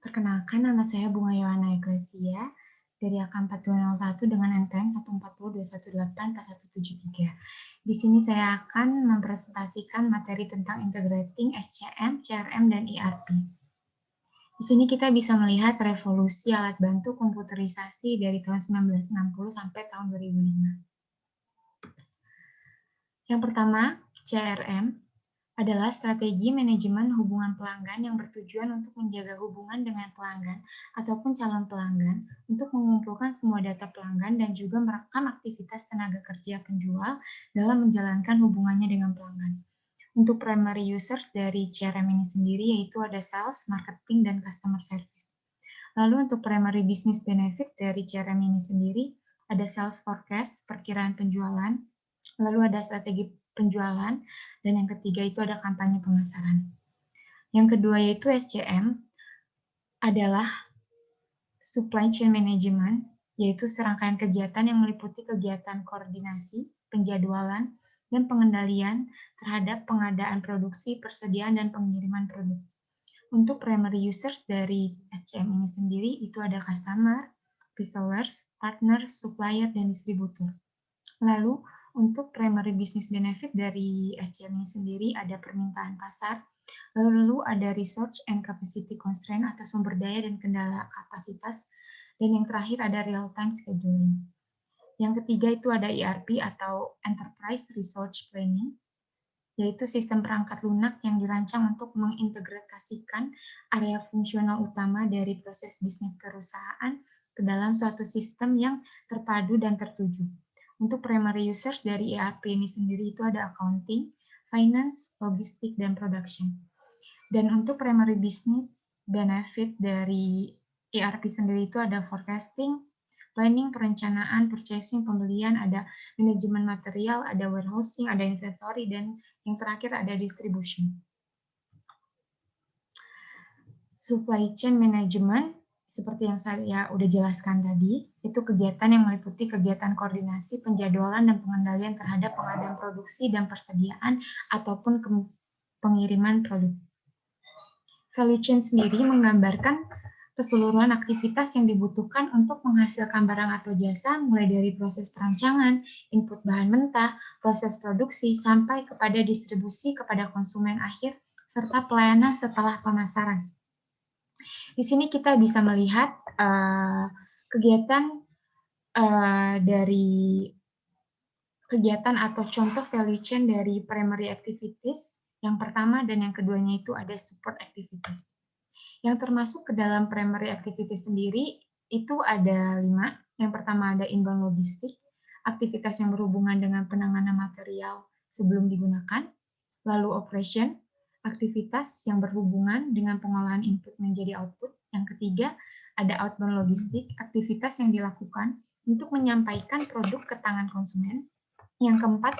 Perkenalkan, nama saya Bunga Yohana Eklesia dari AK 4201 dengan NPM 14021841173. Di sini saya akan mempresentasikan materi tentang integrating SCM, CRM, dan ERP. Di sini kita bisa melihat revolusi alat bantu komputerisasi dari tahun 1960 sampai tahun 2005. Yang pertama, CRM adalah strategi manajemen hubungan pelanggan yang bertujuan untuk menjaga hubungan dengan pelanggan ataupun calon pelanggan untuk mengumpulkan semua data pelanggan dan juga merekam aktivitas tenaga kerja penjual dalam menjalankan hubungannya dengan pelanggan. Untuk primary users dari CRM ini sendiri yaitu ada sales, marketing, dan customer service. Lalu untuk primary business benefit dari CRM ini sendiri ada sales forecast, perkiraan penjualan, lalu ada strategi penjualan, dan yang ketiga itu ada kampanye pemasaran. Yang kedua yaitu SCM adalah supply chain management, yaitu serangkaian kegiatan yang meliputi kegiatan koordinasi, penjadwalan, dan pengendalian terhadap pengadaan produksi, persediaan, dan pengiriman produk. Untuk primary users dari SCM ini sendiri itu ada customer, resellers, partners, supplier, dan distributor. Lalu untuk primary business benefit dari SCM ini sendiri ada permintaan pasar, lalu ada research and capacity constraint atau sumber daya dan kendala kapasitas, dan yang terakhir ada real time scheduling. Yang ketiga itu ada ERP atau Enterprise Resource Planning, yaitu sistem perangkat lunak yang dirancang untuk mengintegrasikan area fungsional utama dari proses bisnis perusahaan ke dalam suatu sistem yang terpadu dan tertuju. Untuk primary users dari ERP ini sendiri itu ada accounting, finance, logistik, dan production. Dan untuk primary business benefit dari ERP sendiri itu ada forecasting, planning, perencanaan, purchasing, pembelian, ada manajemen material, ada warehousing, ada inventory, dan yang terakhir ada distribution. Supply chain management, seperti yang saya udah jelaskan tadi, itu kegiatan yang meliputi kegiatan koordinasi, penjadwalan, dan pengendalian terhadap pengadaan produksi dan persediaan ataupun pengiriman produk. Value chain sendiri menggambarkan keseluruhan aktivitas yang dibutuhkan untuk menghasilkan barang atau jasa, mulai dari proses perancangan, input bahan mentah, proses produksi, sampai kepada distribusi kepada konsumen akhir, serta pelayanan setelah pemasaran. Di sini kita bisa melihat kegiatan dari kegiatan atau contoh value chain dari primary activities. Yang pertama dan yang keduanya itu ada support activities. Yang termasuk ke dalam primary activities sendiri itu ada 5. Yang pertama ada inbound logistik, aktivitas yang berhubungan dengan penanganan material sebelum digunakan. Lalu operation, aktivitas yang berhubungan dengan pengolahan input menjadi output. Yang ketiga, ada outbound logistik, aktivitas yang dilakukan untuk menyampaikan produk ke tangan konsumen. Yang keempat,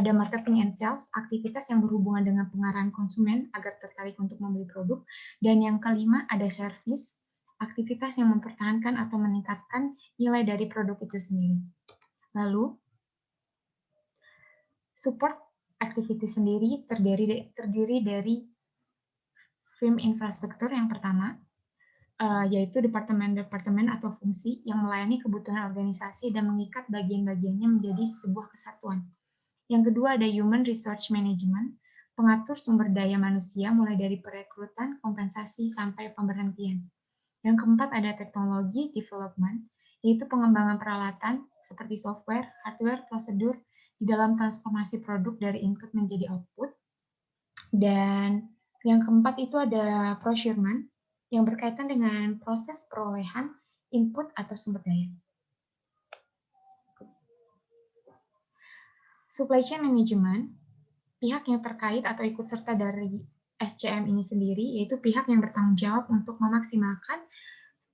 ada marketing and sales, aktivitas yang berhubungan dengan pengarahan konsumen agar tertarik untuk membeli produk. Dan yang kelima, ada service, aktivitas yang mempertahankan atau meningkatkan nilai dari produk itu sendiri. Lalu, support activity sendiri terdiri dari firm infrastruktur yang pertama, yaitu departemen-departemen atau fungsi yang melayani kebutuhan organisasi dan mengikat bagian-bagiannya menjadi sebuah kesatuan. Yang kedua ada human resource management, pengatur sumber daya manusia mulai dari perekrutan, kompensasi, sampai pemberhentian. Yang keempat ada teknologi development, yaitu pengembangan peralatan seperti software, hardware, prosedur di dalam transformasi produk dari input menjadi output. Dan yang keempat itu ada procurement, yang berkaitan dengan proses perolehan input atau sumber daya. Supply chain management, pihak yang terkait atau ikut serta dari SCM ini sendiri, yaitu pihak yang bertanggung jawab untuk memaksimalkan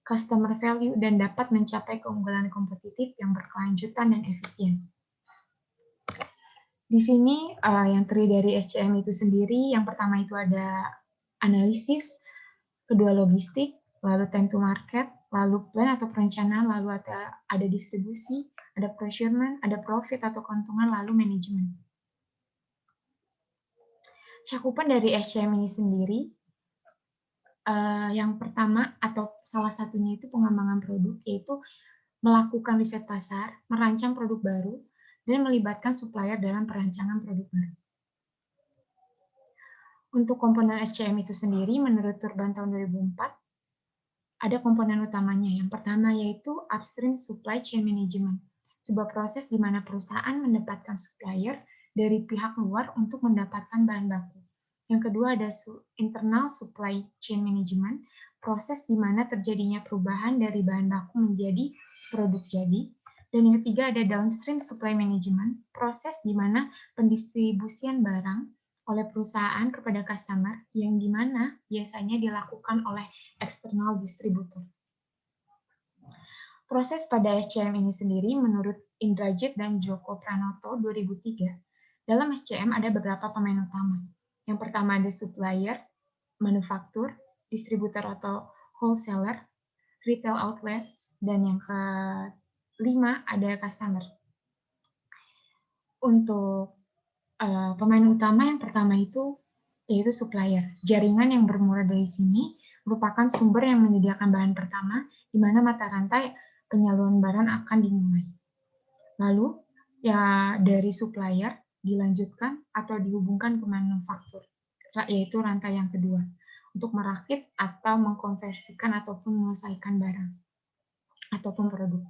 customer value dan dapat mencapai keunggulan kompetitif yang berkelanjutan dan efisien. Di sini yang terdiri dari SCM itu sendiri, yang pertama itu ada analisis, kedua logistik, lalu time to market, lalu plan atau perencanaan, lalu ada distribusi, ada procurement, ada profit atau keuntungan, lalu manajemen. Cakupan dari SCM ini sendiri Yang pertama atau salah satunya itu pengembangan produk, yaitu melakukan riset pasar, merancang produk baru, dan melibatkan supplier dalam perancangan produk baru. Untuk komponen SCM itu sendiri, menurut Turban tahun 2004, ada komponen utamanya. Yang pertama yaitu Upstream Supply Chain Management, sebuah proses di mana perusahaan mendapatkan supplier dari pihak luar untuk mendapatkan bahan baku. Yang kedua ada Internal Supply Chain Management, proses di mana terjadinya perubahan dari bahan baku menjadi produk jadi. Dan yang ketiga ada Downstream Supply Management, proses di mana pendistribusian barang oleh perusahaan kepada customer yang dimana biasanya dilakukan oleh eksternal distributor. Proses pada SCM ini sendiri menurut Indrajit dan Joko Pranoto 2003, dalam SCM ada beberapa pemain utama. Yang pertama ada supplier, manufaktur, distributor atau wholesaler, retail outlets, dan yang kelima ada customer. Untuk pemain utama yang pertama itu yaitu supplier. Jaringan yang bermula dari sini merupakan sumber yang menyediakan bahan pertama di mana mata rantai penyaluran barang akan dimulai. Lalu ya dari supplier dilanjutkan atau dihubungkan ke manufaktur, yaitu rantai yang kedua, untuk merakit atau mengkonversikan ataupun menyelesaikan barang ataupun produk.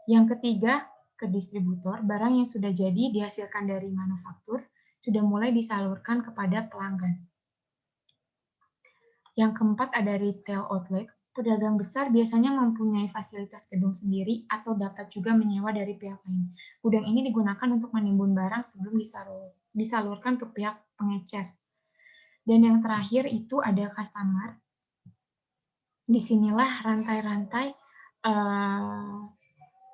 Yang ketiga, ke distributor, barang yang sudah jadi dihasilkan dari manufaktur sudah mulai disalurkan kepada pelanggan. Yang keempat ada retail outlet. Pedagang besar biasanya mempunyai fasilitas gedung sendiri atau dapat juga menyewa dari pihak lain. Gudang ini digunakan untuk menimbun barang sebelum disalurkan ke pihak pengecer. Dan yang terakhir itu ada customer. Disinilah rantai-rantai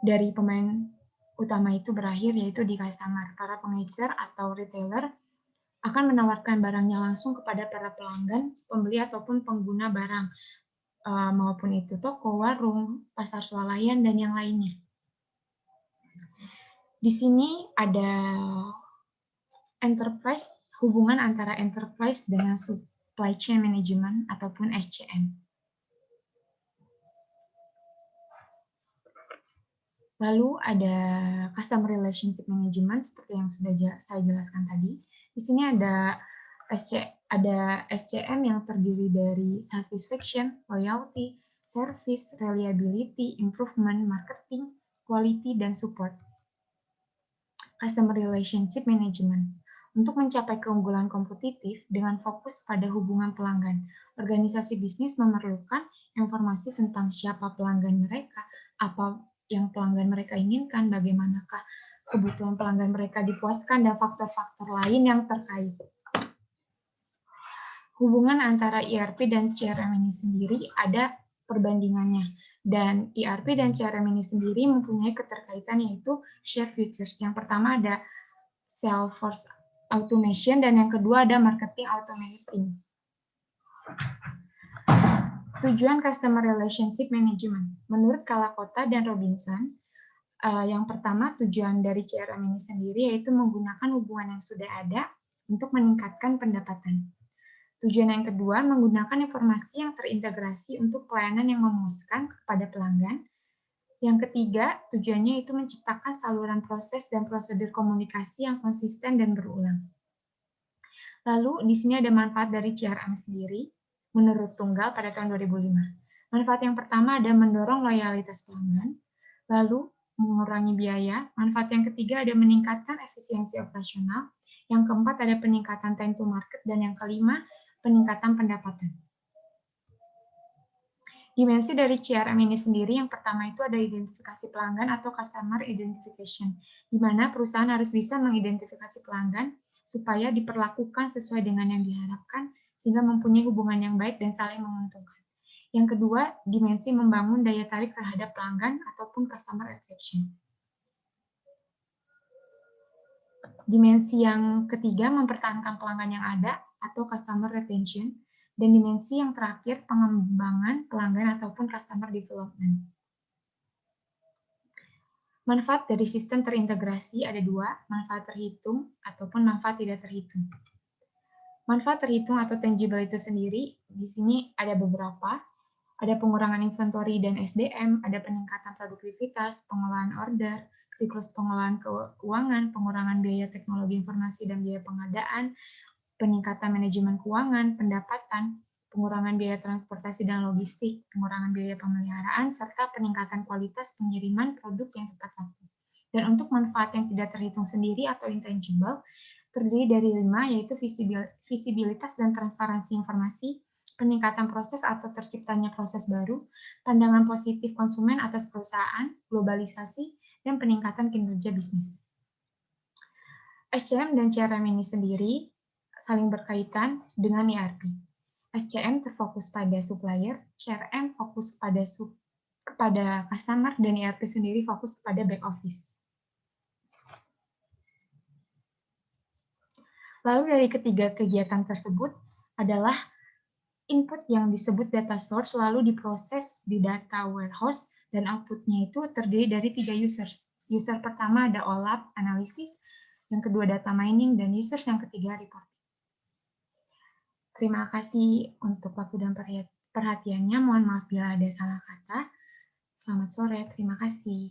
dari pemain utama itu berakhir, yaitu di customer. Para pengecer atau retailer akan menawarkan barangnya langsung kepada para pelanggan, pembeli ataupun pengguna barang, maupun itu toko, warung, pasar swalayan, dan yang lainnya. Di sini ada enterprise, hubungan antara enterprise dengan supply chain management ataupun SCM. Lalu ada customer relationship management seperti yang sudah saya jelaskan tadi. Di sini ada SCM yang terdiri dari satisfaction, loyalty, service, reliability, improvement, marketing, quality, dan support. Customer relationship management. Untuk mencapai keunggulan kompetitif dengan fokus pada hubungan pelanggan, organisasi bisnis memerlukan informasi tentang siapa pelanggan mereka, apa yang pelanggan mereka inginkan, bagaimanakah kebutuhan pelanggan mereka dipuaskan, dan faktor-faktor lain yang terkait. Hubungan antara ERP dan CRM ini sendiri ada perbandingannya. Dan ERP dan CRM ini sendiri mempunyai keterkaitan yaitu shared features. Yang pertama ada Salesforce Automation dan yang kedua ada Marketing Automating. Tujuan Customer Relationship Management. Menurut Kalakota dan Robinson, yang pertama tujuan dari CRM ini sendiri yaitu menggunakan hubungan yang sudah ada untuk meningkatkan pendapatan. Tujuan yang kedua, menggunakan informasi yang terintegrasi untuk pelayanan yang memuaskan kepada pelanggan. Yang ketiga, tujuannya itu menciptakan saluran proses dan prosedur komunikasi yang konsisten dan berulang. Lalu, di sini ada manfaat dari CRM sendiri, menurut Tunggal pada tahun 2005. Manfaat yang pertama ada mendorong loyalitas pelanggan, lalu mengurangi biaya. Manfaat yang ketiga ada meningkatkan efisiensi operasional. Yang keempat ada peningkatan time to market, dan yang kelima, peningkatan pendapatan. Dimensi dari CRM ini sendiri yang pertama itu ada identifikasi pelanggan atau customer identification, di mana perusahaan harus bisa mengidentifikasi pelanggan supaya diperlakukan sesuai dengan yang diharapkan sehingga mempunyai hubungan yang baik dan saling menguntungkan. Yang kedua, dimensi membangun daya tarik terhadap pelanggan ataupun customer attraction. Dimensi yang ketiga, mempertahankan pelanggan yang ada atau customer retention. Dan dimensi yang terakhir, pengembangan pelanggan ataupun customer development. Manfaat dari sistem terintegrasi ada dua, manfaat terhitung ataupun manfaat tidak terhitung. Manfaat terhitung atau tangible itu sendiri, di sini ada beberapa. Ada pengurangan inventory dan SDM, ada peningkatan produktivitas, pengolahan order, siklus pengolahan keuangan, pengurangan biaya teknologi informasi dan biaya pengadaan, peningkatan manajemen keuangan, pendapatan, pengurangan biaya transportasi dan logistik, pengurangan biaya pemeliharaan, serta peningkatan kualitas pengiriman produk yang tepat waktu. Dan untuk manfaat yang tidak terhitung sendiri atau intangible, terdiri dari 5, yaitu visibilitas dan transparansi informasi, peningkatan proses atau terciptanya proses baru, pandangan positif konsumen atas perusahaan, globalisasi, dan peningkatan kinerja bisnis. SCM dan CRM ini sendiri saling berkaitan dengan ERP. SCM terfokus pada supplier, CRM fokus kepada customer, dan ERP sendiri fokus kepada back office. Lalu dari ketiga kegiatan tersebut adalah input yang disebut data source lalu diproses di data warehouse dan outputnya itu terdiri dari 3 users. User pertama ada OLAP, analisis, yang kedua data mining, dan users yang ketiga reporting. Terima kasih untuk waktu dan perhatiannya. Mohon maaf bila ada salah kata. Selamat sore, terima kasih.